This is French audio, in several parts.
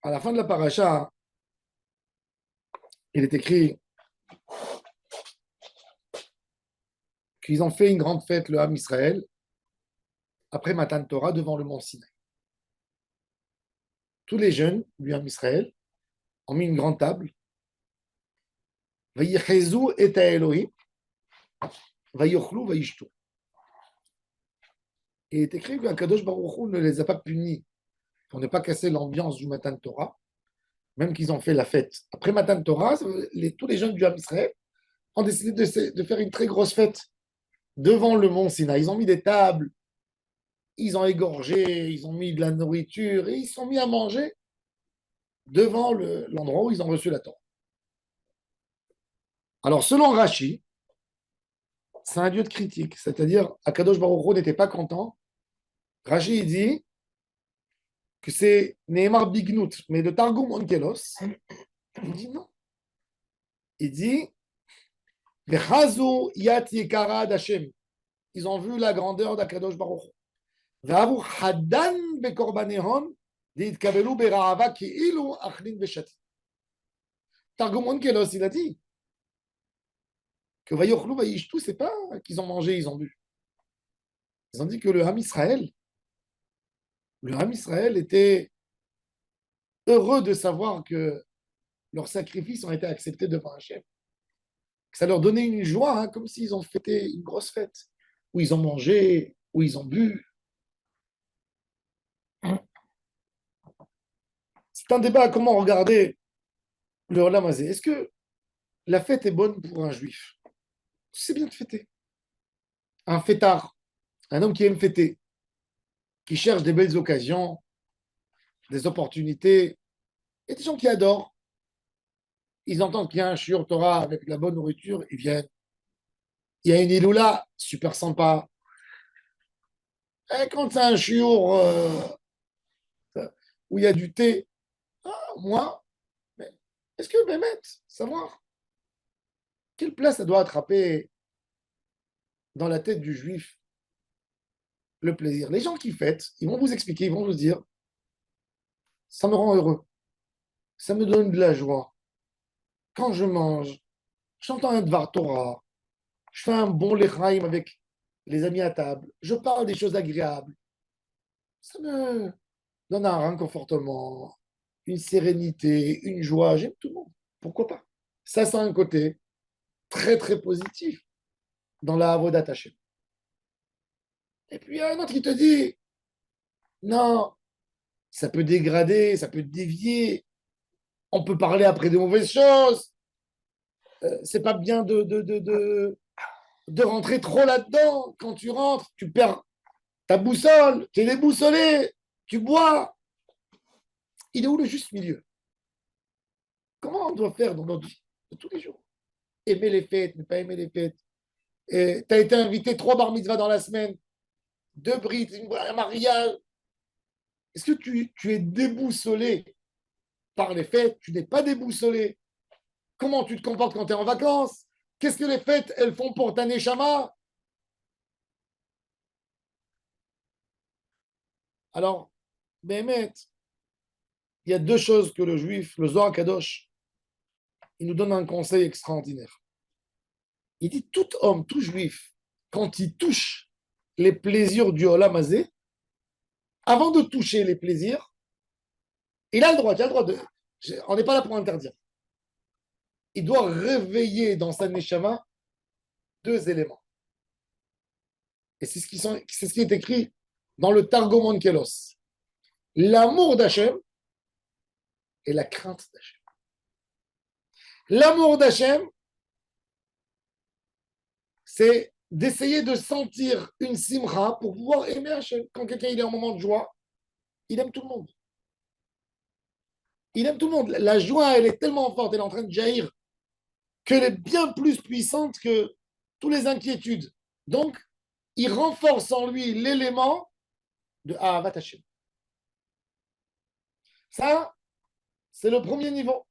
À la fin de la paracha, il est écrit qu'ils ont fait une grande fête, le Ham Israël, après Matan Torah, devant le mont Sinaï. Tous les jeunes du Ham Israël ont mis une grande table. Vayichezu et Elohim, vayochlu, vayishtu. Et il est écrit que Kadosh Baruch Hu ne les a pas punis pour ne pas casser l'ambiance du Matan Torah, même qu'ils ont fait la fête. Après Matan Torah, tous les jeunes du Ham Israël ont décidé de faire une très grosse fête devant le mont Sinaï. Ils ont mis des tables, ils ont égorgé, ils ont mis de la nourriture et ils se sont mis à manger devant l'endroit où ils ont reçu la Torah. Alors, selon Rashi, c'est un lieu de critique, c'est-à-dire Akadosh Baruch Hu n'était pas content. Rashi dit que c'est Nehemar Bignout, mais de Targum Onkelos, il dit non. Il dit Vechazu Yat Yekara d'Hashem. Ils ont vu la grandeur d'Akadosh Baruch Hu. Ve'avu Hadan Bekorbanehon Ditkabelu Berahava Ki'ilu Achlin Beshati. Targum Onkelos, il a dit que Vayochlu Vayishtu, c'est pas qu'ils ont mangé, ils ont bu. Ils ont dit que le Ham Israël était heureux de savoir que leurs sacrifices ont été acceptés devant Hachem. Que ça leur donnait une joie, hein, comme s'ils ont fêté une grosse fête, où ils ont mangé, où ils ont bu. C'est un débat à comment regarder le Olam Hazé. Est-ce que la fête est bonne pour un juif? C'est bien de fêter. Un fêtard, un homme qui aime fêter, qui cherche des belles occasions, des opportunités, et des gens qui adorent. Ils entendent qu'il y a un shiur Torah avec de la bonne nourriture, ils viennent. Il y a une iloula, super sympa. Et quand c'est un shiur où il y a du thé, moi, mais est-ce que Mehmet, savoir quelle place ça doit attraper dans la tête du juif le plaisir? Les gens qui fêtent, ils vont vous expliquer, ils vont vous dire, ça me rend heureux, ça me donne de la joie. Quand je mange, j'entends un Dvar Torah, je fais un bon lechaim avec les amis à table, je parle des choses agréables. Ça me donne un réconfortement, une sérénité, une joie. J'aime tout le monde. Pourquoi pas? Ça, c'est un côté très, très positif dans la avodat Hashem. Et puis, il y a un autre qui te dit, non, ça peut dégrader, ça peut dévier. On peut parler après de mauvaises choses. C'est pas bien de rentrer trop là-dedans. Quand tu rentres, tu perds ta boussole, tu es déboussolé, tu bois. Il est où le juste milieu? Comment on doit faire dans notre vie de tous les jours? Aimer les fêtes, ne pas aimer les fêtes. Tu as été invité 3 bar mitzvahs dans la semaine, 2 brides, un mariage. Est-ce que tu es déboussolé par les fêtes? Tu n'es pas déboussolé. Comment tu te comportes quand tu es en vacances? Qu'est-ce que les fêtes, elles font pour ta neshama? Alors, Béhémet, il y a 2 choses que le juif, le Zohar Kadosh, il nous donne un conseil extraordinaire. Il dit tout homme, tout juif, quand il touche les plaisirs du Olam Hazé, avant de toucher les plaisirs, il a le droit, on n'est pas là pour interdire. Il doit réveiller dans sa neshama 2 éléments. Et c'est ce qui est écrit dans le Targum Onkelos. L'amour d'Hachem et la crainte d'Hachem. L'amour d'Hachem, c'est d'essayer de sentir une simra pour pouvoir aimer Hachem. Quand quelqu'un il est en moment de joie, il aime tout le monde. Il aime tout le monde. La joie, elle est tellement forte, elle est en train de jaillir, qu'elle est bien plus puissante que toutes les inquiétudes. Donc, il renforce en lui l'élément de Ahavat Hashem. Ça, c'est le premier niveau.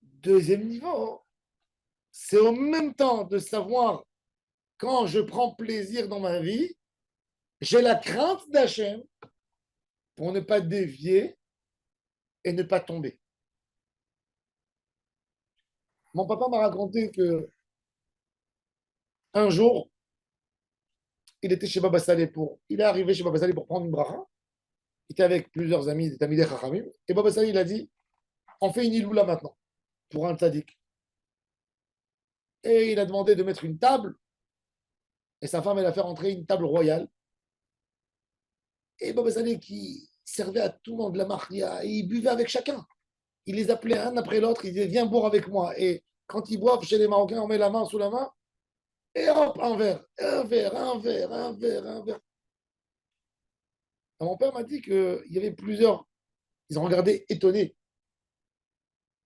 Deuxième niveau, c'est en même temps de savoir quand je prends plaisir dans ma vie, j'ai la crainte d'Hachem pour ne pas dévier et ne pas tomber. Mon papa m'a raconté que un jour, il était chez Baba Saleh il est arrivé chez Baba Saleh pour prendre une bracha. Il était avec plusieurs amis, des amis des Chachamim. Et Baba Saleh, il a dit, on fait une iloula maintenant, pour un tzaddik. Et il a demandé de mettre une table. Et sa femme, elle a fait rentrer une table royale. Et Baba Saleh, qui servait à tout le monde de la maria, et il buvait avec chacun. Il les appelait un après l'autre, il disait, viens boire avec moi. Et quand ils boivent chez les Marocains, on met la main sous la main, et hop, un verre, un verre, un verre, un verre, un verre. Et mon père m'a dit qu'il y avait plusieurs, ils ont regardé étonnés,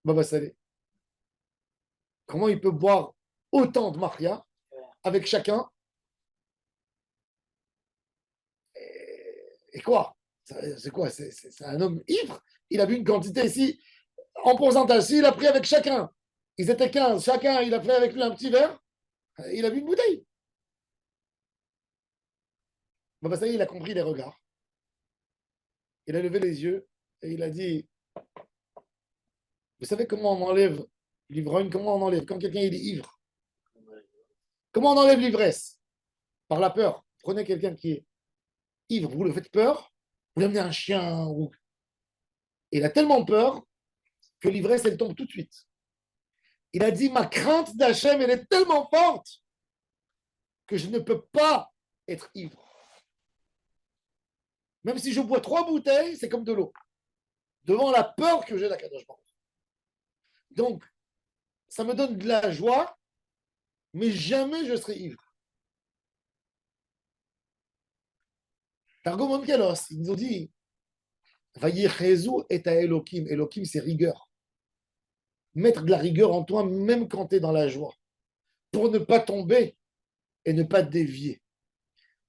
Baba Saleh. Comment il peut boire autant de maria avec chacun. Et quoi? C'est quoi? C'est un homme ivre. Il a bu une quantité ici, en pourcentage. Il a pris avec chacun. Ils étaient 15. Chacun, il a pris avec lui un petit verre. Il a bu une bouteille. Bah, ça y est, il a compris les regards. Il a levé les yeux et il a dit, vous savez comment on enlève l'ivrogne? Comment on enlève? Quand quelqu'un il est ivre. Comment on enlève l'ivresse? Par la peur. Prenez quelqu'un qui est ivre, vous le faites peur, vous l'amenez un chien. Et il a tellement peur que l'ivresse, elle tombe tout de suite. Il a dit, ma crainte d'Hachem, elle est tellement forte que je ne peux pas être ivre. Même si je bois 3 bouteilles, c'est comme de l'eau. Devant la peur que j'ai d'Akadosh Baruch. Donc, ça me donne de la joie, mais jamais je serai ivre. Targum Onkelos, ils nous ont dit, Vayechezu et à Elohim. Elohim, c'est rigueur. Mettre de la rigueur en toi, même quand tu es dans la joie, pour ne pas tomber et ne pas dévier.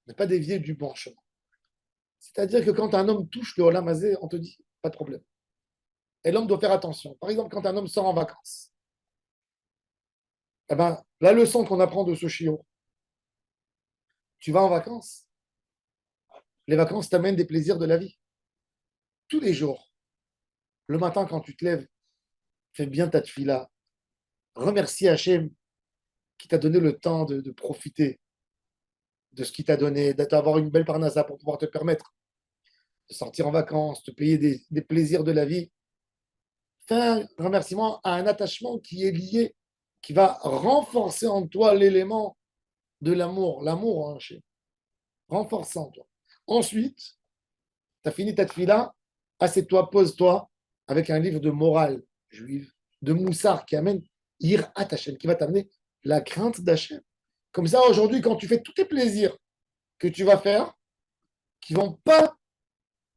Ne pas dévier du bon chemin. C'est-à-dire que quand un homme touche le Olam Hazé, on te dit, pas de problème. Et l'homme doit faire attention. Par exemple, quand un homme sort en vacances, eh ben, la leçon qu'on apprend de ce chiot, tu vas en vacances, les vacances t'amènent des plaisirs de la vie. Tous les jours, le matin quand tu te lèves, fais bien ta tefila. Remercie Hachem qui t'a donné le temps de profiter de ce qu'il t'a donné, d'avoir une belle parnassa pour pouvoir te permettre de sortir en vacances, de payer des plaisirs de la vie. Fais un remerciement à un attachement qui est lié, qui va renforcer en toi l'élément de l'amour. L'amour, hein, Hachem. Renforce en toi. Ensuite, tu as fini ta tefila, assieds-toi, pose-toi avec un livre de morale juive, de Moussard qui amène Yirat Hashem, qui va t'amener la crainte d'Hachem. Comme ça, aujourd'hui, quand tu fais tous tes plaisirs que tu vas faire, qui ne vont pas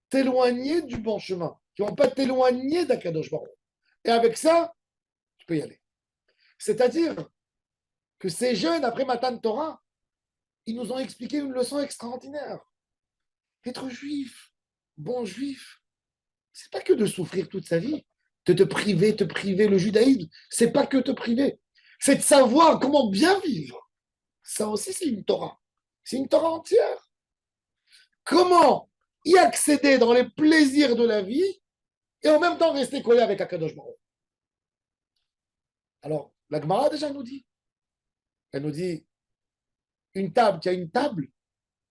t'éloigner du bon chemin, qui ne vont pas t'éloigner d'Akadosh Baruch. Et avec ça, tu peux y aller. C'est-à-dire que ces jeunes, après Matan Torah, ils nous ont expliqué une leçon extraordinaire. Être juif, bon juif, c'est pas que de souffrir toute sa vie, de te priver. Le judaïsme, c'est pas que te priver, c'est de savoir comment bien vivre. Ça aussi, c'est une Torah. C'est une Torah entière. Comment y accéder dans les plaisirs de la vie et en même temps rester collé avec Akadosh Baruch. Alors, la Gemara déjà nous dit, elle nous dit, une table, qui a une table,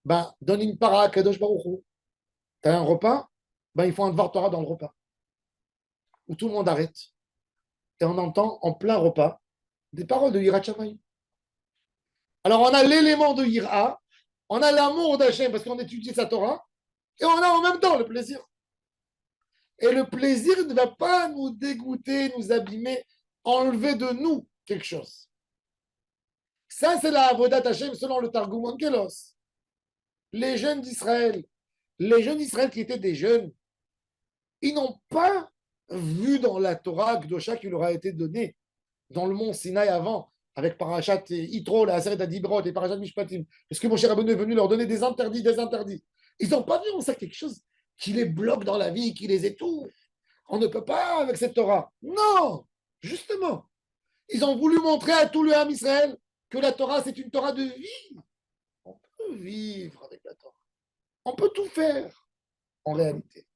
ben, donne une part à Akadosh Baruch. Tu as un repas, ben, il faut un Dvar Torah dans le repas, où tout le monde arrête. Et on entend en plein repas des paroles de Yirat Shamayim. Alors, on a l'élément de Yira, on a l'amour d'Hachem parce qu'on étudie sa Torah, et on a en même temps le plaisir. Et le plaisir ne va pas nous dégoûter, nous abîmer, enlever de nous quelque chose. Ça, c'est la Avodat Hachem selon le Targum Onkelos. Les jeunes d'Israël, qui étaient des jeunes, ils n'ont pas vu dans la Torah Gdosha qui leur a été donnée dans le mont Sinaï avant, avec Parashat Yitro, la Aseret Adibrot et Parashat Mishpatim, parce que mon cher Rabbeinu est venu leur donner des interdits, des interdits. Ils n'ont pas vu en ça quelque chose qui les bloque dans la vie, qui les étouffe. On ne peut pas avec cette Torah. Non, justement. Ils ont voulu montrer à tout le Ham Israël que la Torah, c'est une Torah de vie. On peut vivre avec la Torah. On peut tout faire, en réalité.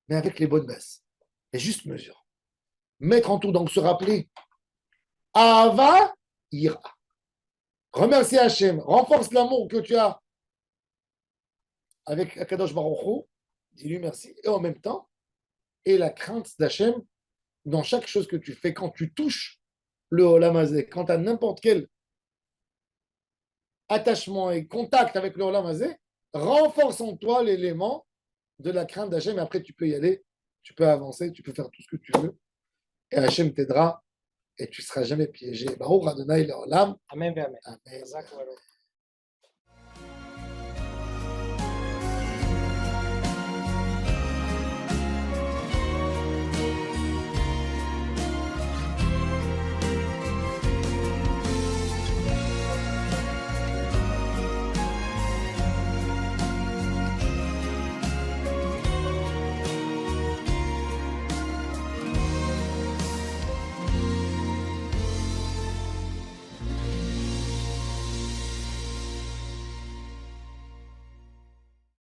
Mais avec les bonnes bases. Et juste mesure. Mettre en tout, donc se rappeler. Ava, ira. Remercie Hachem. Renforce l'amour que tu as avec Akadosh Baruch Hu. Dis-lui merci. Et en même temps, et la crainte d'Hachem dans chaque chose que tu fais, quand tu touches le Olam Hazé, quand tu as n'importe quel attachement et contact avec le Olam Hazé, renforce en toi l'élément de la crainte d'Hachem. Et après, tu peux y aller, tu peux avancer, tu peux faire tout ce que tu veux. Et Hachem t'aidera et tu ne seras jamais piégé. Baruch Adonai Leolam. Amen, amen. Amen.